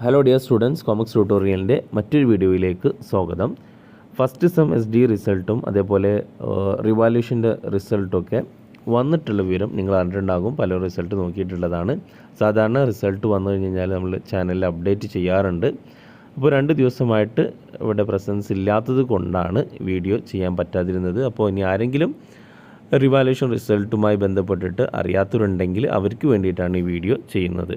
Hello dear students, comics ട്യൂട്ടോറിയലിൻ്റെ മറ്റൊരു വീഡിയോയിലേക്ക് സ്വാഗതം. ഫസ്റ്റ് സെം SDE റിസൾട്ടും അതേപോലെ റിവാലുവേഷൻ്റെ റിസൾട്ടൊക്കെ വന്നിട്ടുള്ള വിവരം നിങ്ങൾ അറിഞ്ഞിട്ടുണ്ടാകും. പല റിസൾട്ട് നോക്കിയിട്ടുള്ളതാണ്. സാധാരണ റിസൾട്ട് വന്നു കഴിഞ്ഞാൽ നമ്മൾ ചാനലിൽ അപ്ഡേറ്റ് ചെയ്യാറുണ്ട്. അപ്പോൾ 2 ദിവസമായിട്ട് ഇവിടെ പ്രസൻസ് ഇല്ലാത്തത് കൊണ്ടാണ് വീഡിയോ ചെയ്യാൻ പറ്റാതിരുന്നത്. അപ്പോൾ ഇനി ആരെങ്കിലും റിവാലുവേഷൻ റിസൾട്ടുമായി ബന്ധപ്പെട്ടിട്ട് അറിയാത്തവരുണ്ടെങ്കിൽ അവർക്ക് വേണ്ടിയിട്ടാണ് ഈ വീഡിയോ ചെയ്യുന്നത്.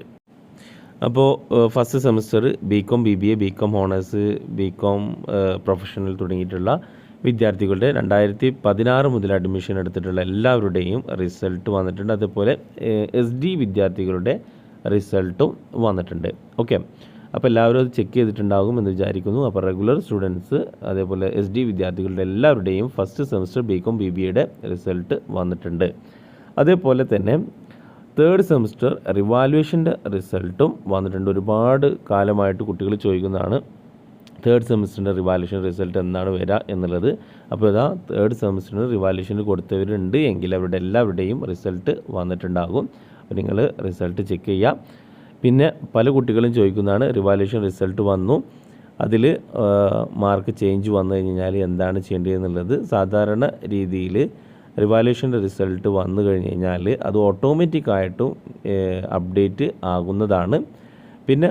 അപ്പോൾ first semester BCom BBA BCom honours BCom professional തുടങ്ങിയിട്ടുള്ള വിദ്യാർത്ഥികളുടെ 2016 മുതൽ അഡ്മിഷൻ എടുത്തിട്ടുള്ള എല്ലാവരുടെയും റിസൾട്ട് വന്നിട്ടുണ്ട്. അതേപോലെ SDE വിദ്യാർത്ഥികളുടെ റിസൾട്ടും വന്നിട്ടുണ്ട്. ഓക്കെ, അപ്പോൾ എല്ലാവരും അത് ചെക്ക് ചെയ്തിട്ടുണ്ടാകും എന്ന് വിചാരിക്കുന്നു. അപ്പോൾ റെഗുലർ സ്റ്റുഡൻസ് അതേപോലെ SDE വിദ്യാർത്ഥികളുടെ എല്ലാവരുടെയും ഫസ്റ്റ് സെമസ്റ്റർ BCom BBAയുടെ റിസൾട്ട് വന്നിട്ടുണ്ട്. അതേപോലെ തന്നെ തേർഡ് സെമസ്റ്റർ റിവാലുവേഷൻ്റെ റിസൾട്ടും വന്നിട്ടുണ്ട്. ഒരുപാട് കാലമായിട്ട് കുട്ടികൾ ചോദിക്കുന്നതാണ് തേർഡ് സെമസ്റ്ററിൻ്റെ റിവാലുവേഷൻ റിസൾട്ട് എന്നാണ് വരിക എന്നുള്ളത്. അപ്പോൾ ഇതാ തേർഡ് സെമസ്റ്ററിന് റിവാലുവേഷന് കൊടുത്തവരുണ്ട് എങ്കിൽ അവരുടെ എല്ലാവരുടെയും റിസൾട്ട് വന്നിട്ടുണ്ടാകും. അപ്പോൾ നിങ്ങൾ റിസൾട്ട് ചെക്ക് ചെയ്യുക. പിന്നെ പല കുട്ടികളും ചോദിക്കുന്നതാണ് റിവാലുവേഷൻ റിസൾട്ട് വന്നു, അതിൽ മാർക്ക് ചേഞ്ച് വന്നു കഴിഞ്ഞാൽ എന്താണ് ചെയ്യേണ്ടതെന്നുള്ളത്. സാധാരണ രീതിയിൽ റിവാലുവേഷൻ്റെ റിസൾട്ട് വന്നു കഴിഞ്ഞ് കഴിഞ്ഞാൽ അത് ഓട്ടോമാറ്റിക്കായിട്ടും അപ്ഡേറ്റ് ആകുന്നതാണ്. പിന്നെ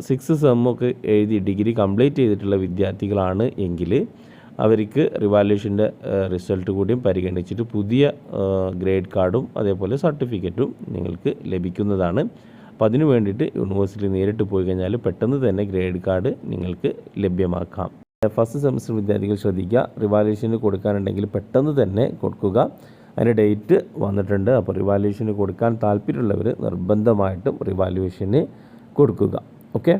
6 സെമ്മൊക്കെ എഴുതി ഡിഗ്രി കംപ്ലീറ്റ് ചെയ്തിട്ടുള്ള വിദ്യാർത്ഥികളാണ് എങ്കിൽ അവർക്ക് റിവാലുവേഷൻ്റെ റിസൾട്ട് കൂടിയും പരിഗണിച്ചിട്ട് പുതിയ ഗ്രേഡ് കാർഡും അതേപോലെ സർട്ടിഫിക്കറ്റും നിങ്ങൾക്ക് ലഭിക്കുന്നതാണ്. അപ്പോൾ അതിന് വേണ്ടിയിട്ട് യൂണിവേഴ്സിറ്റി നേരിട്ട് പോയി കഴിഞ്ഞാൽ പെട്ടെന്ന് തന്നെ ഗ്രേഡ് കാർഡ് നിങ്ങൾക്ക് ലഭ്യമാക്കാം. ഫസ്റ്റ് സെമസ്റ്റർ വിദ്യാർത്ഥികൾ ശ്രദ്ധിക്കുക, റിവാലുവേഷന് കൊടുക്കാനുണ്ടെങ്കിൽ പെട്ടെന്ന് തന്നെ കൊടുക്കുക. അതിൻ്റെ ഡേറ്റ് വന്നിട്ടുണ്ട്. അപ്പോൾ റിവാലുവേഷന് കൊടുക്കാൻ താല്പര്യമുള്ളവർ നിർബന്ധമായിട്ടും റിവാലുവേഷന് കൊടുക്കുക. ഓക്കെ.